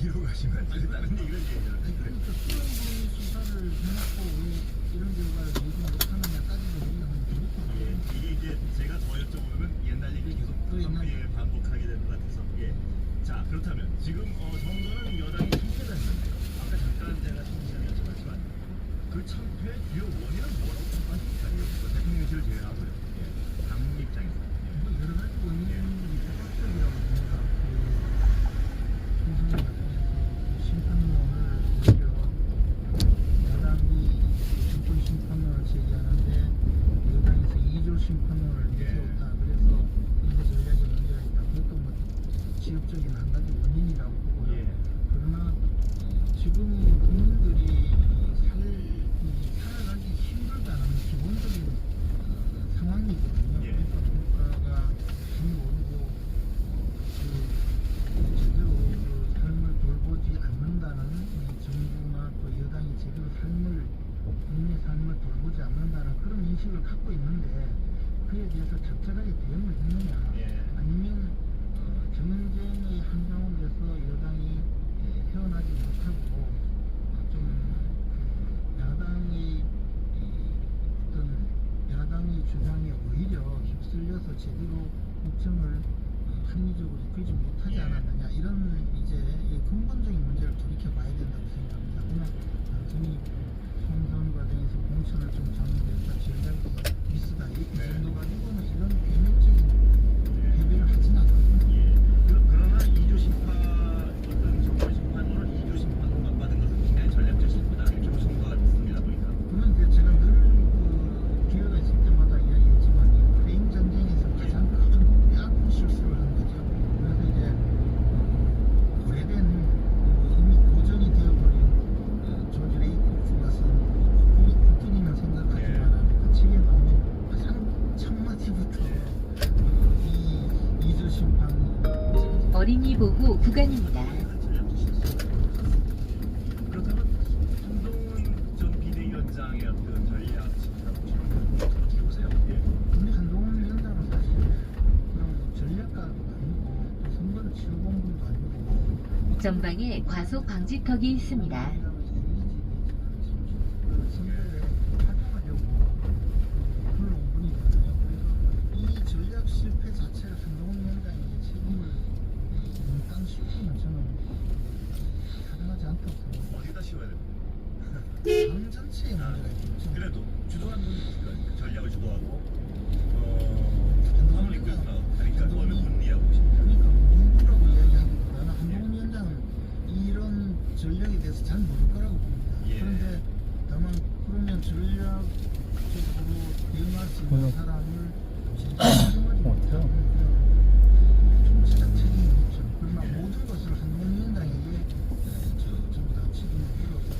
뒤로 가시면 안 돼요. 다른 얘기를 얘기해요. 그러니까 수사를 해놓고 왜 이런 결과를 내지 못하느냐 따지고 얘기하면 되겠다. 이게 이제 제가 더 여쭤보면 옛날 얘기를 계속 반복하게 되는 것 같아서. 예. 자, 그렇다면 지금 선거는 여당이 참패를 했는데요. 아까 잠깐 제가 청취자에 여쭤봤지만 그 참패의 주요 원인은 뭐라고 생각하십니까? 대통령실을 제외하고요. 예. 당 입장에서. 뭐 여러 가지 원인이 복합적이라고 생각하고 총선 과정에서 심판론을 오히려 야당이 정권 심판론을 제기하는데 여당에서 2조 심판론을 내세웠다. 그래서 선거 전략에 문제가 있다. 그것도 뭐 지역적인 한 가지 원인이라고 보고요. 예. 그러나 지금 국민들이 살아가기 힘들다는 기본적인 상황이거든요. 예. 그러니까 물가가 많이 오르고 제대로 그 삶을 돌보지 않는다는 이 정부나 또 여당이 제대로 국민의 삶을 돌보지 않는다는 그런 인식을 갖고 있는데 그에 대해서 적절하게 대응을 했느냐 예. 아니면 정쟁의 한가운데서 여당이 헤어나지 못하고 야당의 야당의 주장에 오히려 휩쓸려서 제대로 국정을 합리적으로 이끌지 못하지 않았느냐 이런 이제 근본적인 문제를 돌이켜봐야 된다고 생각합니다. 그냥 단순히 총선 과정에서 공천을 좀 잘못했다, 전략 미스다 이 정도 가지고는 이런 개념적인 배배를 하진 않거든요. 그러나 2조 심판 어떤 정권 심판으로 2조 심판으로 맞받은 것은 굉장히 전략적 실패다. 이렇게 보시는 것 같습니다. 보니까. 그런데 제가 늘 그 기회가 있을 때마다 이야기했지만 이 프레임 전쟁에서 가장 큰 뼈아픈 실수를 한 거죠. 그래서 이제 오래된 이미 고전이 되어버린 조지 레이코프가 쓴 꿈이 꿈꾸기는 생각하지만 그 책에 나오는 가장 첫 마디부터 이 2조 심판 어린이 보호 구간입니다. 그렇다면 한동훈 전 비대위원장의 어떤 전략 실패라고 어떻게 보세요? 근데 한동훈 위원장은 사실 그런 전략가도 아니고 또 선거를 치러본 분도 아니고 전방에 과속 방지턱이 있습니다. 선거에 활용하려고 불러온 분이거든요. 그래서 이 전략 실패 자체를 한동훈 위원장에게 책임을 몽땅 씌우기는 저는 타당하지 않다고 생각합니다. 어디다 씌워야 됩니까? 당 전체에 문제가 있겠죠. 그래도 주도한 분이 있을까요? 전략을 주도하고 한동훈 이끌고 나가니까 어느 분이라고 보십니까? 그러니까 누구라고 이야기하기보다는 한동훈 위원장은 이런 전략에 대해서 잘 모를 거라고 봅니다. 예. 그런데 다만 그러면 전략적으로 대응할 수 있는 사람을 제대로 못하면 정치적 책임이 있죠. 그러나 모든 것을 한동훈 위원장에게 전부 다 책임을 물어서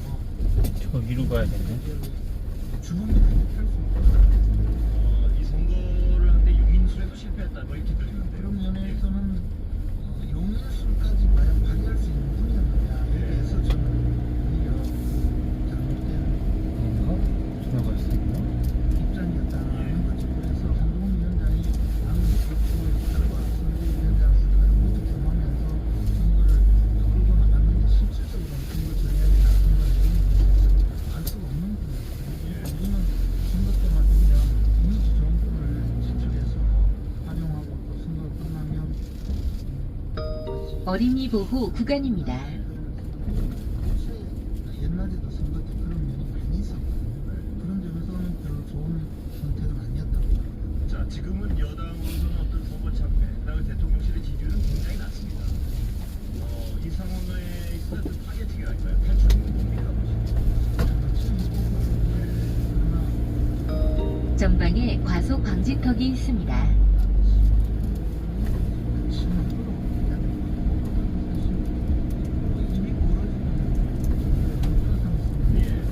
저 위로 가야 되네. 주범이 해결할 수 있고 이 선거를 하는데 용인술에도 실패했다 뭐 이렇게 들리는데 그런 면에서는 용인술까지 과연 발휘할 수 있는 분이었느냐에 대해서 저는 오히려 잘못된 지나갈 수 있나? 입장이었다는 거죠. 그래서 한동훈 위원장이 나는 그쪽의 역할과 선대위원장의 역할을 모두 겸하면서 선거를 끌고 나갔는데 실질적으로는 선거 전략이나 선거 내용에 대해서 알 수가 없는 분이었어요. 우리는 선거 때만 되면 이미지 좋은 분을 지출해서 활용하고 또 선거가 끝나면 어린이 보호 구간입니다. 옛날에도 선거 때 그런 면이 많이 있었거든요. 그런 점에서는 별로 좋은 선택은 아니었다고 생각합니다. 자, 지금은 여당으로서는 어떤 선거 참패, 그다음에 대통령실의 지지율은 굉장히 낮습니다. 이 상황에 있어서 좀 타겟팅이 할까요? 탈출은 뭡니까? 전방에 과속 방지턱이 있습니다.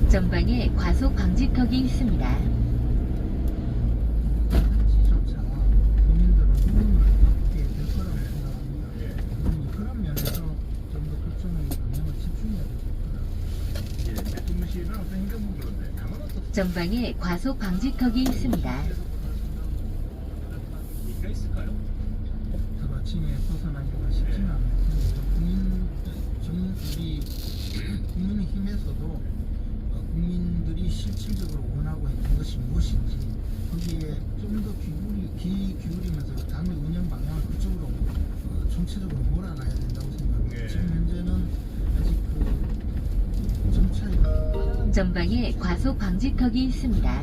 전방에 과속 방지턱이 있습니다. 조차 국민들은 힘을 얻게 될 거라고 생각합니다. 그런 면에서 좀 더 결정적인 방향을 집중해야 될 것 같아요. 대통령실은 어떤 행정부 그런데 당은 어떻습니까? 전방에 과속 방지턱이 있습니다. 얘기가 있을까요? 하루아침에 벗어나기가 쉽지는 않아요. 국민 실질적으로 원하고 있는 것이 무엇인지 거기에 좀 더 기울이면서 당의 운영 방향을 그쪽으로 총체적으로 몰아가야 된다고 생각합니다. 예. 지금 현재는 아직 그 정차가 전방에 과속 방지턱이 있습니다.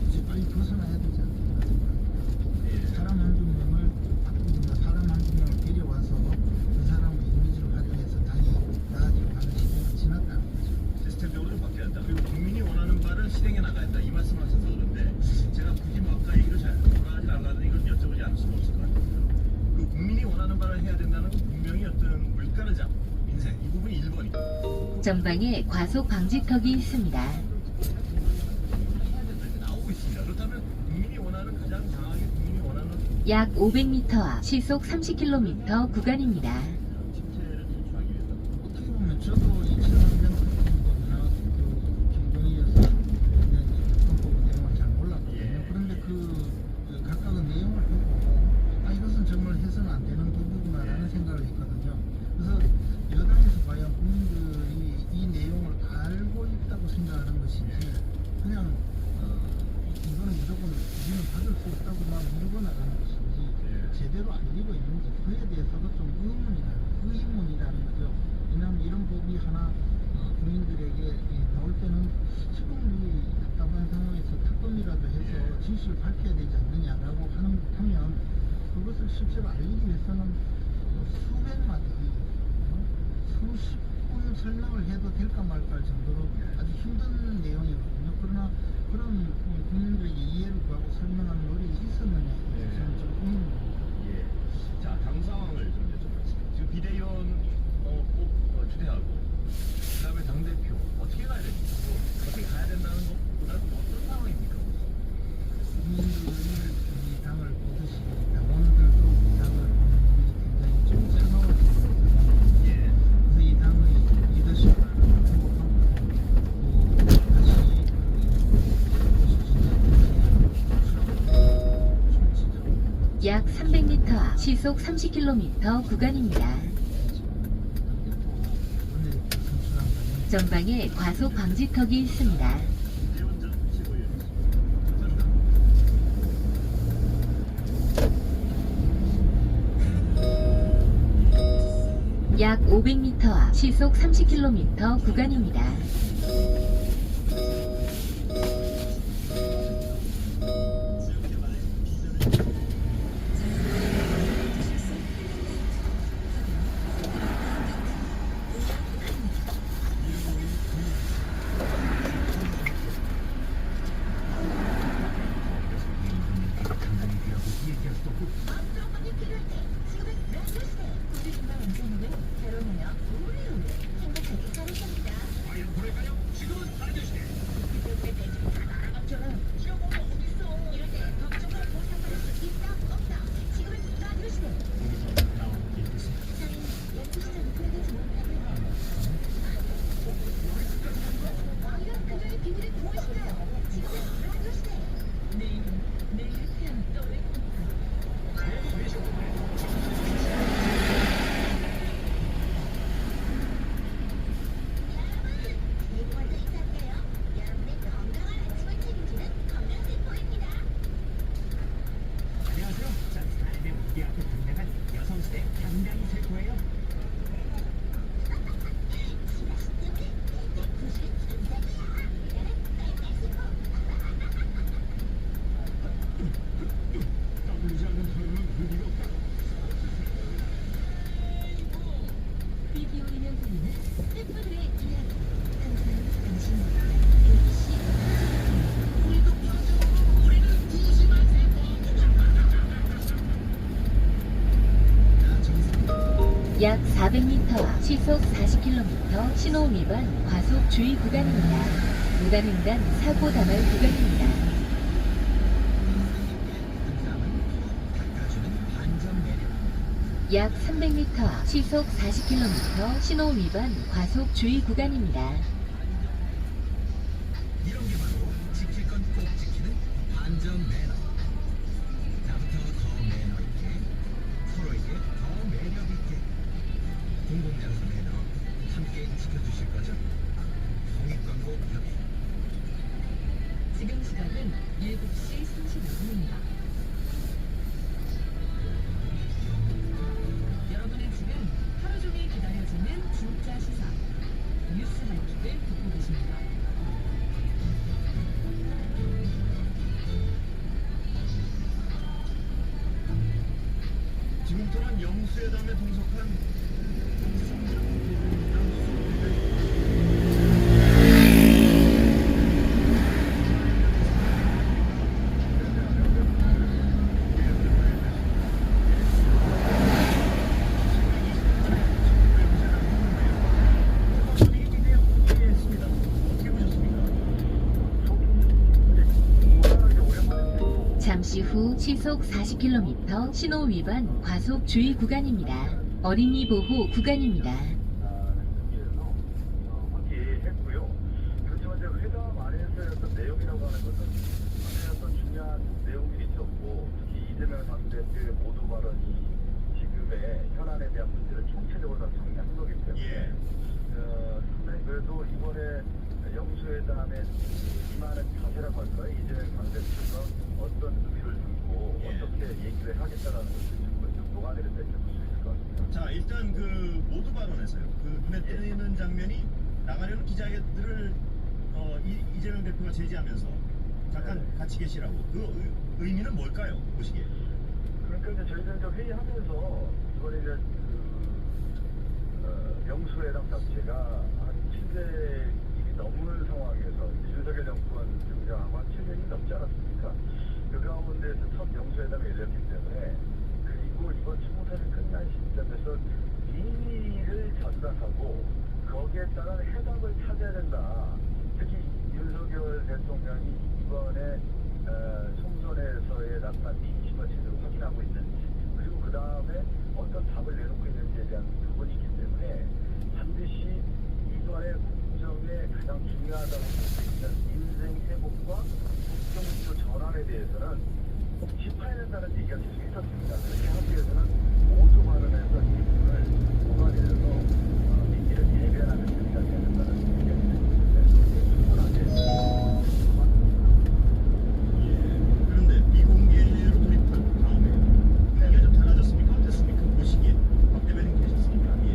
이제 빨리 벗어나야 되지 않을까 생각합니다. 예. 사람 한두 명을 바꾸든가 사람 한두 명을 데려와서 그 사람의 이미지를 활용해서 당이 나아지고 가는 시대가 지났다는 거죠. 시스템적으로 좀 바뀌어야 한다. 그리고 국민이 원하는 바를 실행해 나가야 한다. 이 말씀을 하셔서 그런데 제가 굳이 뭐 아까 얘기를 잘 돌아가지 않아도 이걸 여쭤보지 않을 수가 없을 것 같아요. 그 국민이 원하는 바를 해야 된다는 건 분명히 어떤 물가르장, 인생 이 부분이 1번이고 전방에 과속 방지턱이 있습니다. 나오고 있습니다. 그렇다면 국민이 원하는 가장 강하게 국민이 원하는 약 500m 앞 시속 30km 구간입니다. 침체를 탈출하기 위해서 어떻게 보면 저도 이 친환경 특검법이나 그 김동희 여사 관련 특검법 내용을 잘 몰랐거든요. 예. 그런데 그 각각의 내용을 보고 이것은 정말 해서는 안 되는 부분이구나라는 생각을 했거든요. 그래서 여당에서 과연 국민들이 이 내용을 알고 있다고 생각하는 것인지 그냥 이거는 무조건 우리는 받을 수 없다고만 밀고 나가는 것인지 제대로 알리고 있는지 그에 대해서도 좀 의문이라는 거죠. 왜냐하면 이런 법이 하나 국민들에게 나올 때는 지금 이 답답한 상황에서 특검이라도 해서 진실을 밝혀야 되지 않느냐라고 하면 그것을 실제로 알리기 위해서는 수백 마디 수십 분 설명을 해도 될까 말까 할 정도로 아주 힘든 내용이거든요. 그러나 그런 국민들에게 이해를 구하고 설명하는 노력이 있었느냐에 대해서 저는 좀 의문입니다. 예. 자, 당 상황을 좀 여쭤보겠습니다. 지금 비대위원 꼭 추대하고 그다음에 당 대표 어떻게 가야 됩니까? 또 어떻게 가야 된다는 것보다는 어떤 상황입니까? 국민들이 이 당을 보듯이 당원들도 이 당을 보는 일이 굉장히 좀 차가워지는 상황입니다. 예. 그래서 이 당의 리더십을 회복하고 또 다시 약 300m 앞 시속 30km 구간입니다. 전방에 과속 방지턱이 있습니다. 대원전 최고위원입니다. 감사합니다. 약 500m 앞 시속 30km 구간입니다. 약 400m 앞 시속 40km 신호 위반 과속 주의 구간입니다. 무단횡단 사고 다발 구간입니다. 약 300m 앞 시속 40km 신호 위반 과속 주의 구간입니다. 이런 게 바로 지킬 건 꼭 지키는 반전 매너. 나부터 더 매너 있게, 서로에게 더 매력 있게. 공공장소 매너 함께 지켜주실 거죠? 공익 협의. 지금 시각은 7시 35분입니다. 여러분은 지금 하루 종일 기다려지는 진짜 시사 뉴스 하이킥을 듣고 계십니다. 지금부터는 영수회담에 동석한 잠시 후 시속 40km 신호 위반 과속 주의 구간입니다. 어린이 보호 구간입니다. 확인했고요. 그렇지만 이제 회담 안에서의 어떤 내용이라고 하는 것은 상당히 어떤 중요한 내용들이 있었고, 특히 이재명 당대표의 모두 발언이 지금의 현안에 대한 문제를 총체적으로 다 정리한 거기 때문에 상당히 그래도 이번에 영수회담에 임하는 자세라고 할까요? 이재명 당대표가 어떤 의미를 두고 어떻게 얘기를 하겠다라는 것을 좀 녹아내렸다 이렇게 볼 수 있을 것 같습니다. 자 일단 그 모두 발언에서요. 그 눈에 띄는 장면이 나가려는 기자들을 이재명 대표가 제지하면서 잠깐 같이 계시라고. 그 의미는 뭘까요? 보시기에. 그러니까 이제 저희들 이제 회의하면서 이번에 이제 영수회담 자체가 한 700일이 넘는 상황에서 윤석열 정권 등장하고 한 7년이 넘지 않았습니까? 그 가운데서 첫 영수회담이 열렸기 때문에, 그리고 이번 추모사를 끝난 시점에서 의미를 전달하고 거기에 따른 해답을 찾아야 된다. 특히 윤석열 대통령이 이번에 총선에서의 나타난 민심을 제대로 확인하고 있는지, 그리고 그 다음에 어떤 답을 내놓고 있는지에 대한 부분이 있기 때문에 반드시 이번에 국정에 가장 중요하다고 볼 수 있는 인생 회복과 국정지도 전환에 대해서는 꼭 짚어야 된다는 얘기가 계속 있었습니다. 그렇게 하기 위해서는 모두 발언에서 이 부분을 녹아내려서 민기를 대변하는 준비가 돼야 된다는 얘기가 있었는데, 충분하게 그런데 비공개로 돌입한 다음에 분위기가 좀 달라졌습니까? 어땠습니까? 보시기에 박 대변인 계셨습니까? 예.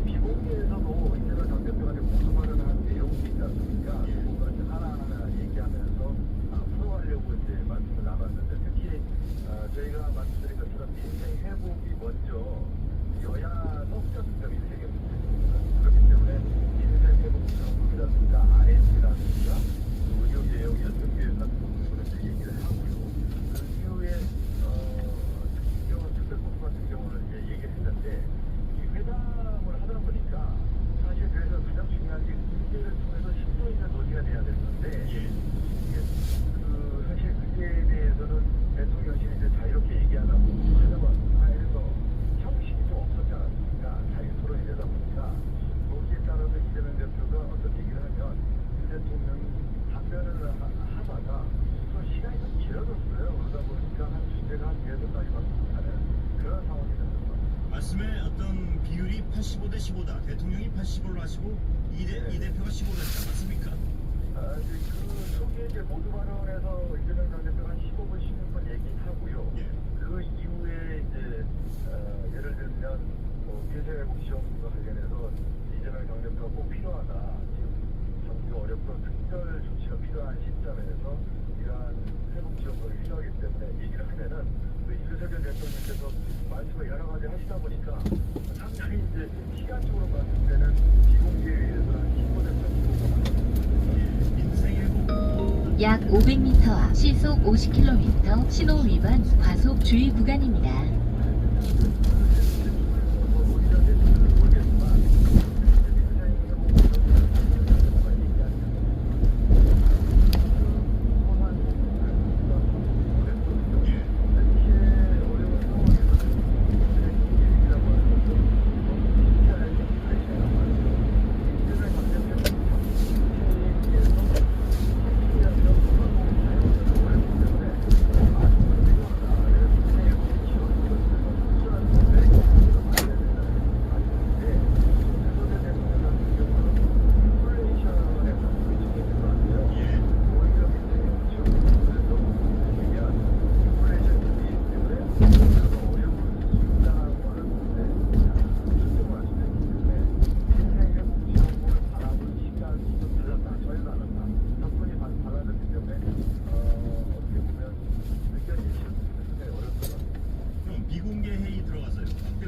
비공개에서도 이재명 당대표가 모두 발언한 내용이 있지 않습니까? 그걸 이제 하나하나 얘기하면서 풀어가려고 이제 말씀을 나눴는데, 특히 저희가 말씀드린 것처럼 민생 회복이 먼저 여야 성적 중점이 되게 문제입니다. 그렇기 때문에 민생 회복 정책이라든가 RS라든가 의료 개혁 연금 계획 같은 부분을 이제 얘기를 하고요. 그 이후에 특히 경우 특별법 같은 경우는 이제 얘기를 했는데, 이 회담을 하다 보니까 사실 그래서 가장 중요한 게 문제를 통해서 심도 있는 논의가 돼야 되는데, 이게 사실 그에 대해서는 대통령실이 이제 자유롭게 얘기하려고 하려고 형식이 좀 없었지 않았습니까? 자유 토론이 되다 보니까 거기에 따라서 이재명 대표가 어떤 얘기를 하면 윤 대통령이 답변을 하다가 또 시간이 좀 길어졌어요. 그러다 보니까 한 주제가 한 6가지 반복하는 그런 상황이 됐습니다. 말씀의 어떤 비율이 85대 15다. 대통령이 85로 하시고 이 대표가 15로 했다. 맞습니까? 이제 그 초기에 이제 모두 발언에서 이재명 당대표가 한 15분, 16분 얘기하고요. 예. 그 이후에 이제 예를 들면 민생회복 지원과 관련해서 이재명 당대표가 꼭 필요하다. 지금 경기가 어렵고 특별 조치가 필요한 시점에서 이러한 회복 지원금이 필요하기 때문에 얘기를 하면은 윤석열 대통령께서 말씀을 여러 가지 하시다 보니까 상당히 이제 시간적으로 봤을 때는 비공개에 의해서 한 15대 15가 민생회복. 약 500m 앞 시속 50km 신호 위반 과속 주의 구간입니다.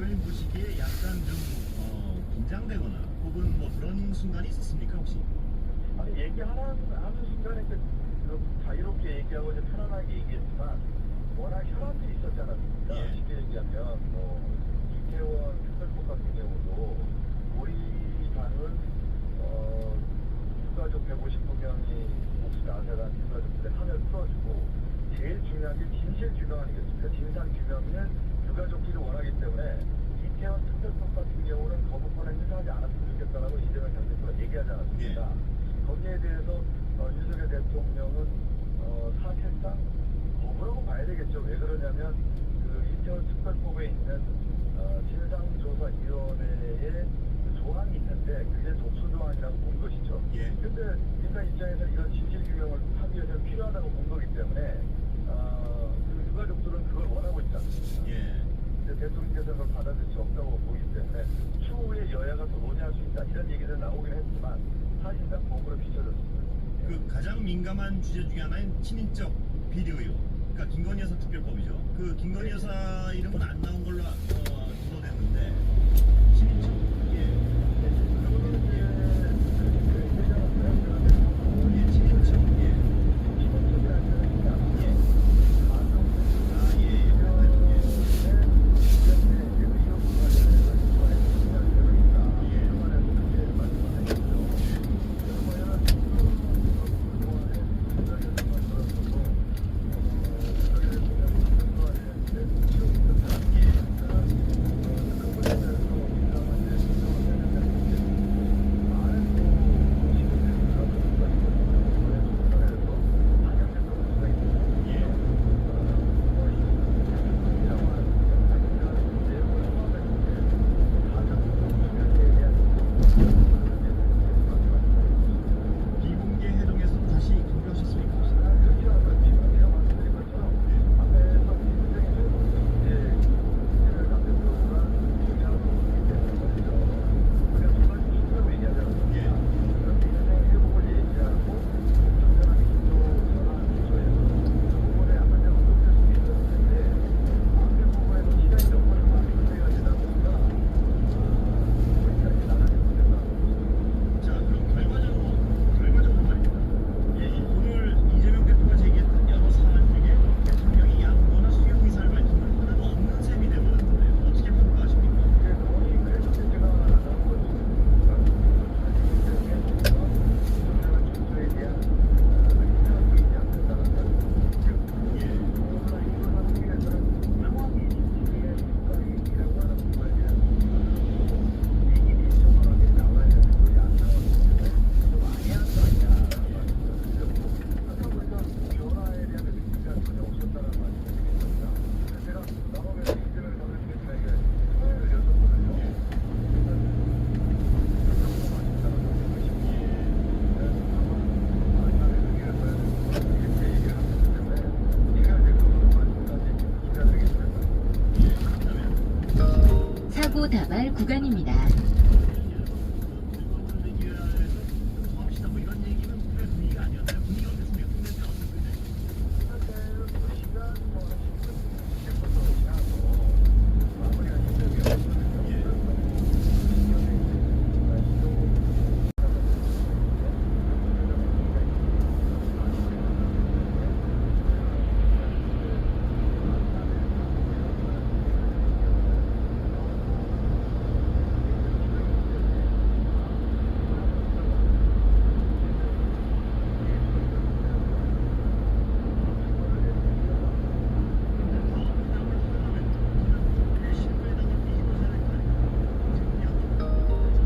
대표님 보시기에 약간 좀 긴장되거나 혹은 뭐 그런 순간이 있었습니까 혹시? 아니 하는 순간에 그 자유롭게 얘기하고 이제 편안하게 얘기했지만 워낙 혈안들이 있었지 않았습니까? 예. 쉽게 얘기하면 뭐 이태원 특별법 같은 경우도 우리 당은 유가족 159명이 목숨이 아세간 유가족들의 한을 풀어주고 제일 중요한 게 진실 규명 아니겠습니까? 진상 규명은 유가족끼리 원하기 때문에 이태원 특별법 같은 경우는 거부권을 행사하지 않았으면 좋겠다라고 이재명 경제부가 얘기하지 않았습니까? 거기에 대해서 윤석열 대통령은 사실상 거부라고 봐야 되겠죠. 왜 그러냐면 그 이태원 특별법에 있는 진상조사위원회의 조항이 있는데 그게 독소 조항이라고 본 것이죠. 예. 근데 민간 입장에서 이런 진실 규명을 하기 위해서 필요하다고 본 거기 때문에 그 유가족들은 그걸 원하고 있지 않습니까? 예. 근데 대통령께서는 그걸 받아들일 수 없다고 보기 때문에 추후에 여야가 더 논의할 수 있다 이런 얘기는 나오긴 했지만 사실상 거부로 비춰졌습니다. 그 가장 민감한 주제 중에 하나인 친인적 비리 의혹. 그러니까 김건희 여사 특별법이죠. 그 김건희 여사 이름은 안 나온 걸로 보도됐는데 친인척 친인척 비공개 회동에서 다시 공개하셨습니까? 자, 그럼 결과적으로 말입니다. 오늘 이재명 대표가 제기했던 여러 사안 중에 대통령이 양보나 수용 의사를 밝힌 건 하나도 없는 셈이 되버렸는데요. 어떻게 평가하십니까? 예. 사고 다발 구간입니다. 뭐 이런 얘기는 그래 분위기가 아니었나요? 분위기 어땠습니까? 근데 어떻게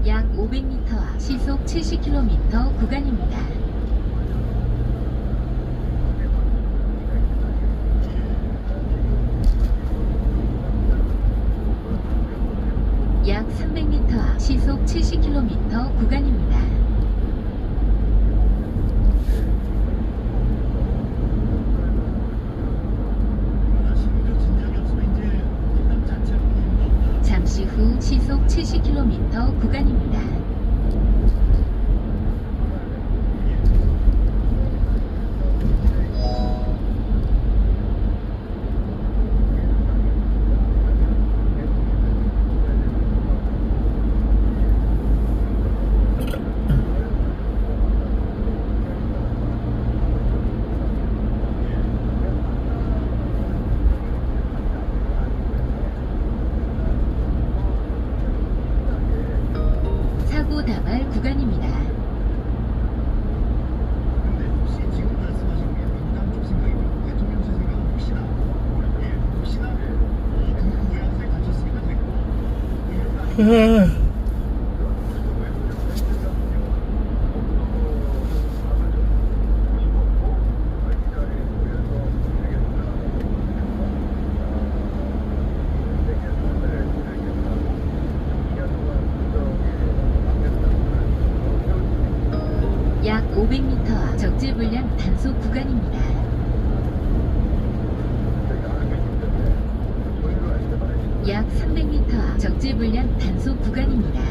약 500m 앞 시속 70km 구간입니다. 약 300m 앞 시속 70km 구간입니다. 잠시 후 시속 70km 구간입니다. 약 500m 앞 적재불량 단속 구간입니다. 약 300m 앞 적재불량 단속 구간입니다.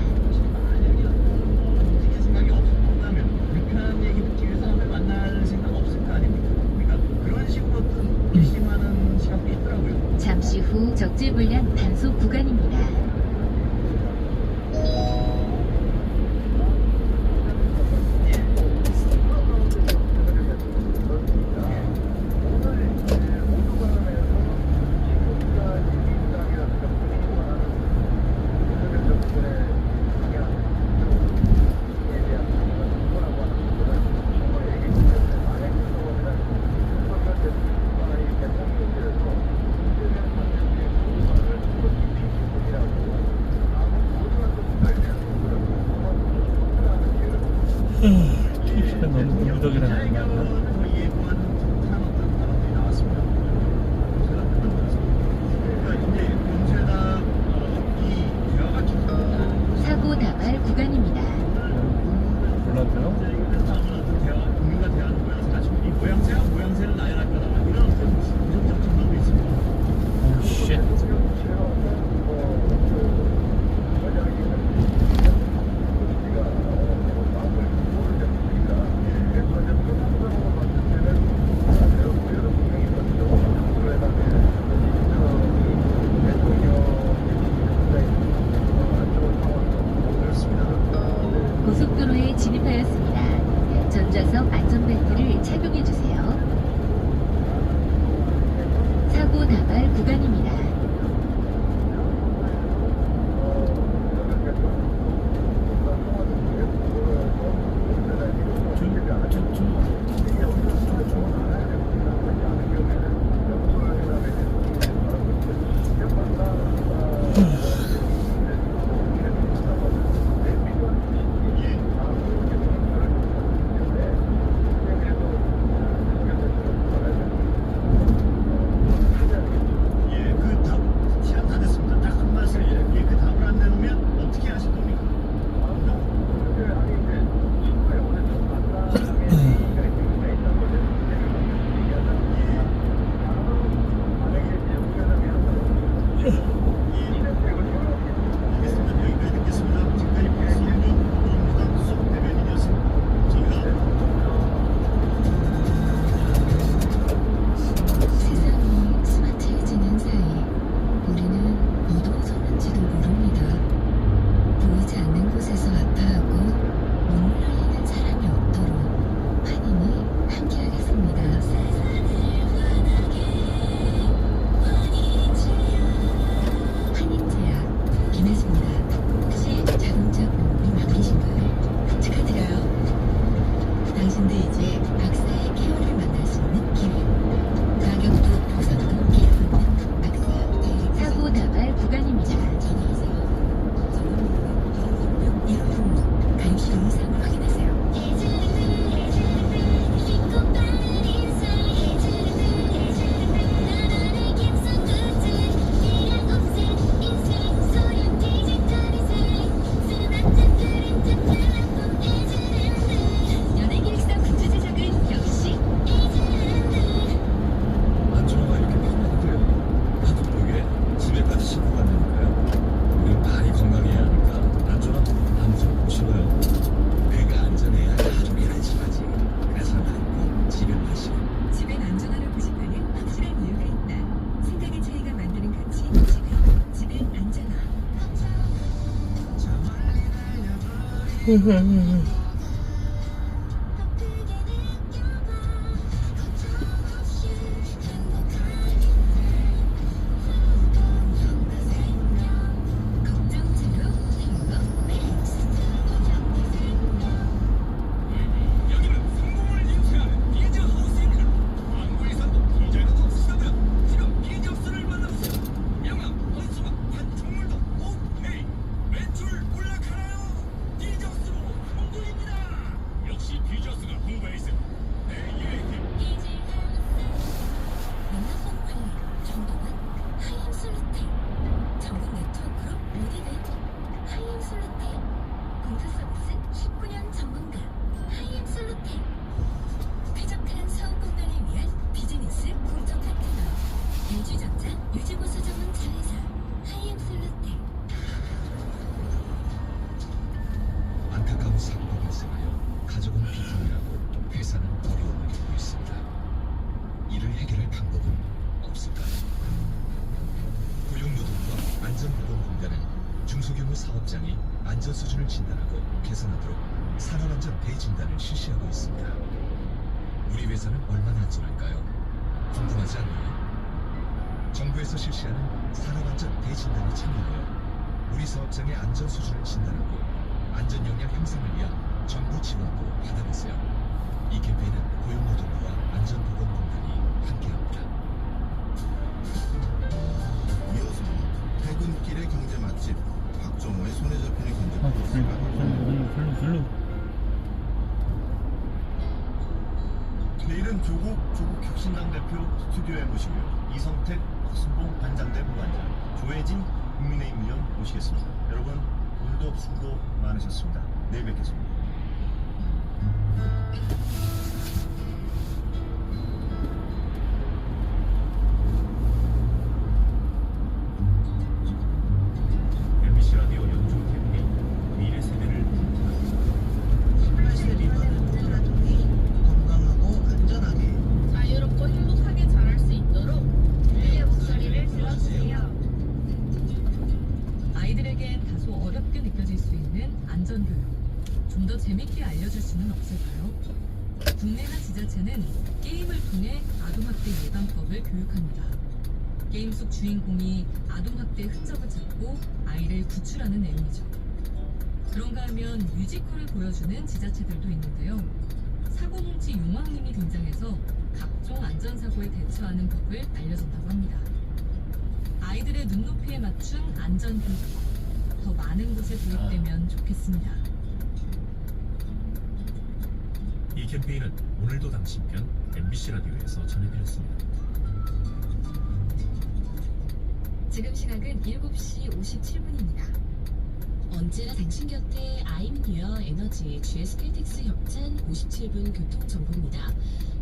움직일 생각이 없었다면 불편한 얘기 듣기 위해서 사람을 만날 생각 없을 거 아닙니까? 그러니까 그런 식으로 어떤 의심하는 시각도 있더라고요. 잠시 후 적재불량 단속 구간입니다. TV가 너무 무덕이라는 거 아니야? 거의 예고하는 듯한 어떤 발언들이 나왔습니다. 제가 들으면서 그러니까 이제 검찰당 이 대화가 좀 사고 다발 구간입니다. 몰랐어요? 어떤 대화, 국민과 대화하는 모양새 가지고 이 모양새가 모양새를 나열할 거다 이런 어떤 부정적 전망도 있습니다. 오, 쉣. 고속도로에 진입하였습니다. 전좌석 안전벨트를 착용해주세요. 사고 다발 구간입니다. 예, 그 답 시간 다 됐습니다. 딱 한 말씀. 예, 그 답을 안 내놓으면 어떻게 하실 겁니까? 알겠습니다. 여기까지 듣겠습니다. 지금까지 박수홍 노동당 수석 대변인이었습니다. 감사합니다. 세상이 스마트해지는 사이 우리는 어두워졌는지도 모릅니다. 보이지 않는 곳에서 아파하고 눈물 흘리는 사람이 없도록 환인이 함께하겠습니다. 환인제약 김혜수입니다. 혹시 자동차 보험을 맡기신가요? 축하드려요. 당신도 이제 박사의 케어를 만날 수 있는 기회. 가격도 보상도 기회는 박사 사고 다발 구간입니다. 전화하세요. 이후 가입시 의사를 확인하세요. 연예기획사 굿즈 제작은 역시 안전화가 이렇게 편한데요. 나도 모르게 집에까지 싣고 간다니까요. 우린 많이 건강해야 하니까 안전화 안 무조건 신어요. 내가 안전해야 가족이 안심하지. 그래서 나는 꼭 집에 마시고. 집엔 안전하를 고집하는 확실한 이유가 있다. 생각의 차이가 만드는 가치 집엔 안전하. 걱정 제로 행복 맥스. 여기는 성공을 인쇄하는 비즈하우스입니다. 광고 예산도 디자이너도 없으시다면 지금 비즈하우스를 만나보세요. 명함, 헌수막, 한 종물도 오케이. 사고가 발생하여 가족은 비통이라고 회사는 어려움을 겪고 있습니다. 이를 해결할 방법은 없을까요? 고용노동부와 안전보건공단은 중소규모 사업장이 안전 수준을 진단하고 개선하도록 산업안전 대진단을 실시하고 있습니다. 우리 회사는 얼마나 안전할까요? 궁금하지 않나요? 정부에서 실시하는 산업안전 대진단에 참여하여 우리 사업장의 안전 수준을 진단하고 안전 역량 향상을 위한 정부 지원도 받아보세요. 이 캠페인은 고용노동부와 안전보건공단이 함께합니다. 이어서 퇴근길의 경제 맛집 박정호의 손에 잡히는 경제 아, 코스가 별로. 내일은 조국 혁신당 대표 스튜디오에 모시고요. 이성택, 박순봉 반장대 부반장, 조혜진 국민의힘 의원 모시겠습니다. 여러분 오늘도 수고 많으셨습니다. 내일 뵙겠습니다. MBC 라디오 연중 캠페인 미래 세대를 건강하고 안전하게 자유롭고 행복하게 자랄 수 있도록 우리의 목소리를 들어주세요. 아이들에겐 다소 어렵게 느껴질 수 있는 안전교육. 좀 더 재밌게 알려줄 수는 없을까요? 국내 한 지자체는 게임을 통해 아동학대 예방법을 교육합니다. 게임 속 주인공이 아동학대 흔적을 찾고 아이를 구출하는 내용이죠. 그런가 하면 뮤지컬을 보여주는 지자체들도 있는데요. 사고뭉치 용왕님이 등장해서 각종 안전사고에 대처하는 법을 알려준다고 합니다. 아이들의 눈높이에 맞춘 안전교육법, 더 많은 곳에 도입되면 좋겠습니다. 이 캠페인은 오늘도 당신 편 MBC 라디오에서 전해드렸습니다. 지금 시각은 7시 57분입니다. 언제나 당신 곁에 아임뉴어 에너지 GS-KTX 협찬 57분 교통정보입니다.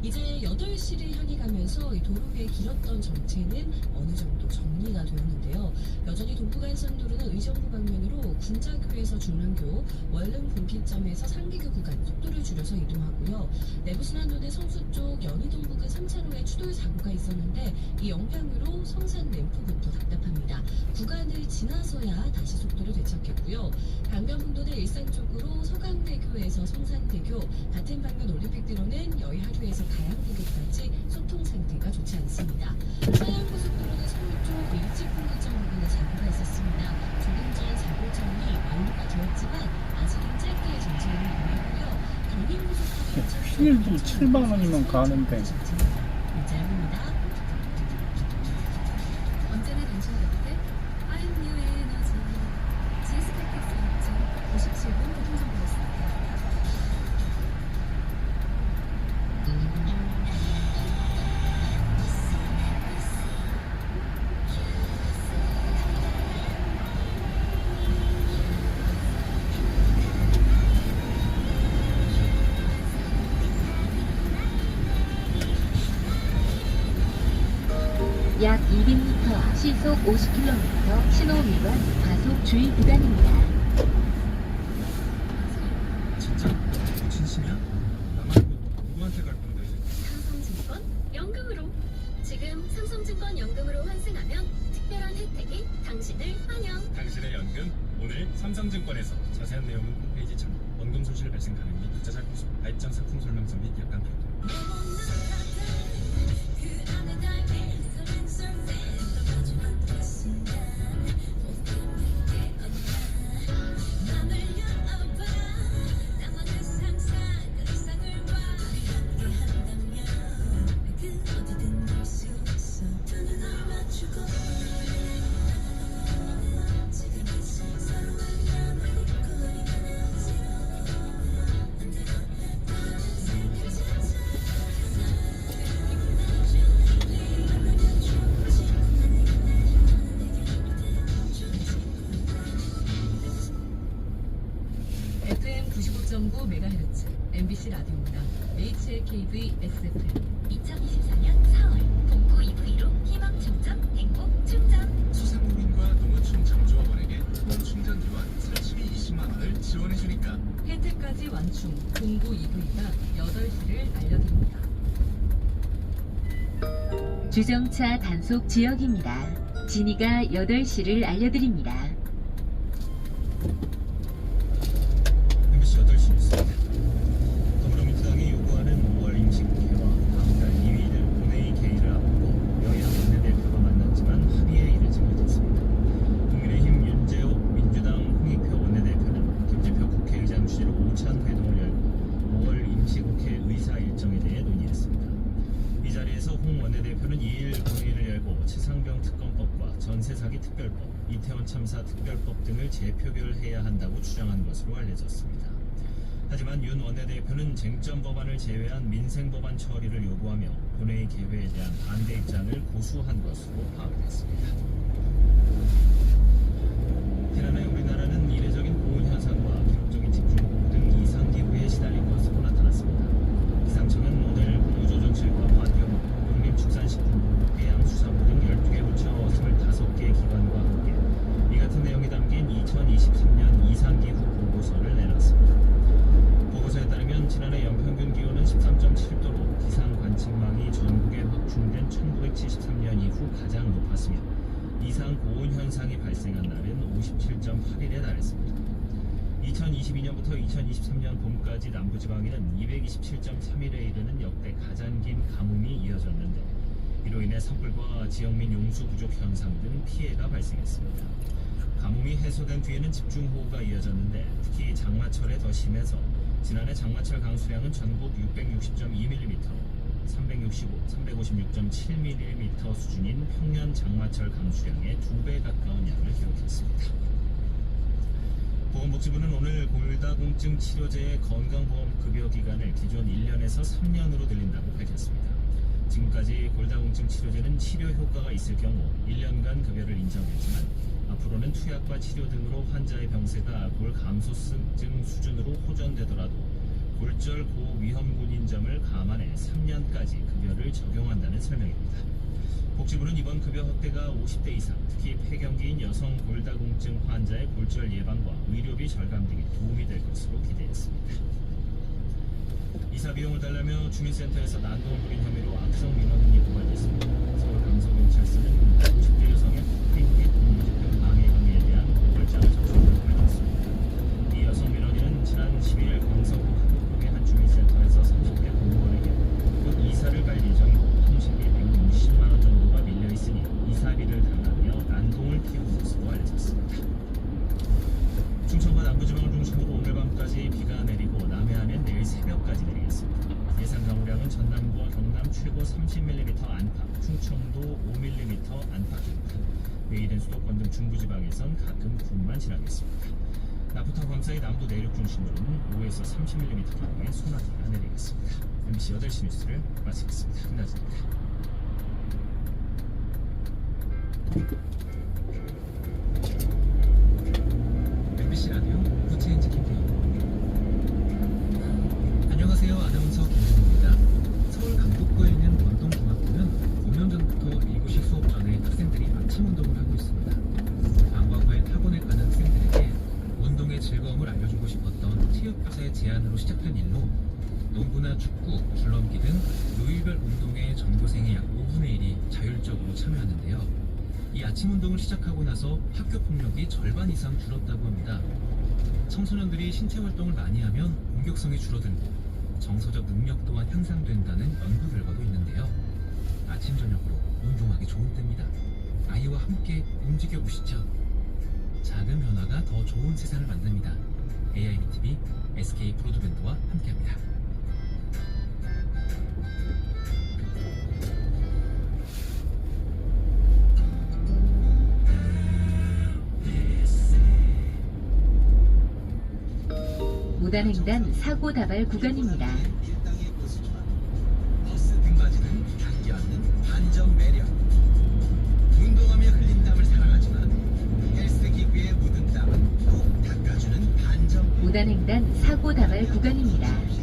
이제 8시를 향해 가면서 이 도로의 길었던 정체는 어느 정도 정리가 되었는데요. 여전히 동부간선도로는 의정부 방면으로 군자교에서 중랑교, 월릉 분기점에서 상계교 구간 속도를 줄여서 이동하고요. 내부순환도는 성수 쪽 연희동 부근 3차로에 추돌 사고가 있었는데 이 영향으로 성산 램프부터 답답합니다. 구간을 지나서야 다시 속도를 되찾겠고요. 강변북로는 일산 쪽으로 서강대교에서 성산대교, 같은 방면 올림픽대로는 여의하류에서 가양대교까지 소통 상태가 좋지 않습니다. 서해안고속도로는 서울 쪽 일찍분기점 부근에 사고가 있었습니다. 조금 전 사고 처리 완료가 되었지만 아직은 짧게 정체를 보이고요. 경인고속도로 필도 7만 원이면 가는데. 문자입니다. 언제나 당신 곁에 아임뉴 에너지 GS-KTX 협찬 57분 교통정보였습니다. 약 200m, 시속 50km, 신호 위반 과속 주의 구간입니다. 진짜? 진심이야? 나 말고 누구한테 갈 건데? 삼성증권 연금으로. 지금 삼성증권 연금으로 환승하면 특별한 혜택이 당신을 환영. 당신의 연금 오늘 삼성증권에서. 자세한 내용은 홈페이지 참. 원금 손실 발생 가능 및 흑자살 구속, 가입장 상품 설명서 및 약관 필터. FM 95.9MHz MBC 라디오입니다. HLKV SFM 2024년 4월 공고 EV로 희망 충전, 행복 충전. 소상공인과 농어촌 장조합원에게 농 충전 지원 32 20만 원을 지원해주니까. 혜택까지 완충, 공구 EV가 8시를 알려드립니다. 주정차 단속 지역입니다. 진이가 8시를 알려드립니다. MBC 8시 뉴스입니다. 더불어민주당이 요구하는 5월 임시국회와 다음 달 2일 본회의 개의를 앞두고 여야 원내대표가 만났지만 합의에 이르지 못했습니다. 국민의힘 윤재옥 민주당 홍익표 원내대표는 김재표 국회의장 주재로 오찬 회동을 열고 5월 임시국회 의사 일정에 대해 논의했습니다. 이 자리에서 홍 원내대표는 2일 본회의를 열고 최상병 특검법과 전세사기 특별법, 이태원 참사 특별법 등을 재표결해야 한다고 주장한 것으로 알려졌습니다. 하지만 윤 원내대표는 쟁점 법안을 제외한 민생 법안 처리를 요구하며 본회의 개회에 대한 반대 입장을 고수한 것으로 파악됐습니다. 지난해 우리나라는 이례적인 고온 현상과 기록적인 집중호우 등 이상기후에 시달린 것으로 나타났습니다. 기상청은 오늘 국무조정실과 환경부, 농림축산식품부, 해양수산부 등 12개 부처 25개 기관과 함께 이 같은 내용이 담긴 2023년 이상기후 보고서를 내놨습니다. 보고서에 따르면 지난해 연평균 기온은 13.7도로 기상 관측망이 전국에 확충된 1973년 이후 가장 높았으며 이상 고온 현상이 발생한 날은 57.8일에 달했습니다. 2022년부터 2023년 봄까지 남부지방에는 227.3일에 이르는 역대 가장 긴 가뭄이 이어졌는데 이로 인해 산불과 지역민 용수 부족 현상 등 피해가 발생했습니다. 가뭄이 해소된 뒤에는 집중호우가 이어졌는데 특히 장마철에 더 심해서 지난해 장마철 강수량은 전국 660.2mm, 365, 356.7mm 수준인 평년 장마철 강수량의 2배 가까운 양을 기록했습니다. 보건복지부는 오늘 골다공증 치료제의 건강보험급여 기간을 기존 1년에서 3년으로 늘린다고 밝혔습니다. 지금까지 골다공증 치료제는 치료 효과가 있을 경우 1년간 급여를 인정했지만 앞으로는 투약과 치료 등으로 환자의 병세가 골 감소증 수준으로 호전되더라도 골절 고위험군인 점을 감안해 3년까지 급여를 적용한다는 설명입니다. 복지부는 이번 급여 확대가 50대 이상, 특히 폐경기인 여성 골다공증 환자의 골절 예방과 의료비 절감 등에 도움이 될 것으로 기대했습니다. 이사 비용을 달라며 주민센터에서 난동을 부린 혐의로 악성 민원이 고발됐습니다. 서울 강서경찰서는 50대 여성의 폭행 및 공무집행 방해 혐의에 대한 고발장을 접수했다고 밝혔습니다. 이 여성 민원인은 지난 12일 강서구 하곡동의 한 주민센터에서 30대 공무원에게 곧 이사를 갈 예정이고 통신비 160만 원 정도가 밀려 있으니 이사비를 달라며 난동을 피운 것으로 알려졌습니다. 충청과 남부지방을 중심으로 오늘 밤까지 비가 내리고 남해안은 내일 새벽까지 내리겠습니다. 예상 강우량은 전남과 경남 최고 30mm 안팎, 충청도 5mm 안팎입니다. 내일은 수도권 등 중부지방에선 가끔 구름만 지나겠습니다. 낮부터 밤사이 남부 내륙 중심으로는 5에서 30mm 경우의 소나기가 내리겠습니다. MBC 8시 뉴스를 마치겠습니다. 끝나집니다. MBC 라디오 후체인지 김태형. 안녕하세요. 아나운서 김태형입니다. 서울 강북구에 있는 원동중학교는 5년 전부터 7시 수업 전에 학생들이 아침 운동을 하고 있습니다. 방과 후에 학원에 가는 학생들에게 운동의 즐거움을 알려주고 싶었던 체육교사의 제안으로 시작된 일로 농구나 축구, 줄넘기 등 요일별 운동에 전교생의 약 5분의 1이 자율적으로 참여하는데요. 이 아침 운동을 시작하고 나서 학교 폭력이 절반 이상 줄었다고 합니다. 청소년들이 신체 활동을 많이 하면 공격성이 줄어들고 정서적 능력 또한 향상된다는 연구 결과도 있는데요. 아침 저녁으로 운동하기 좋은 때입니다. 아이와 함께 움직여 보시죠. 작은 변화가 더 좋은 세상을 만듭니다. AIBTV, SK 브로드밴드와 함께합니다. 무단횡단 사고 다발 구간입니다. 버스 등받이는 닿지 않는 반전 매력. 운동하며 흘린 땀을 사랑하지만 헬스 기구에 묻은 땀은 꼭 닦아주는 반전. 무단횡단 사고 다발 구간입니다.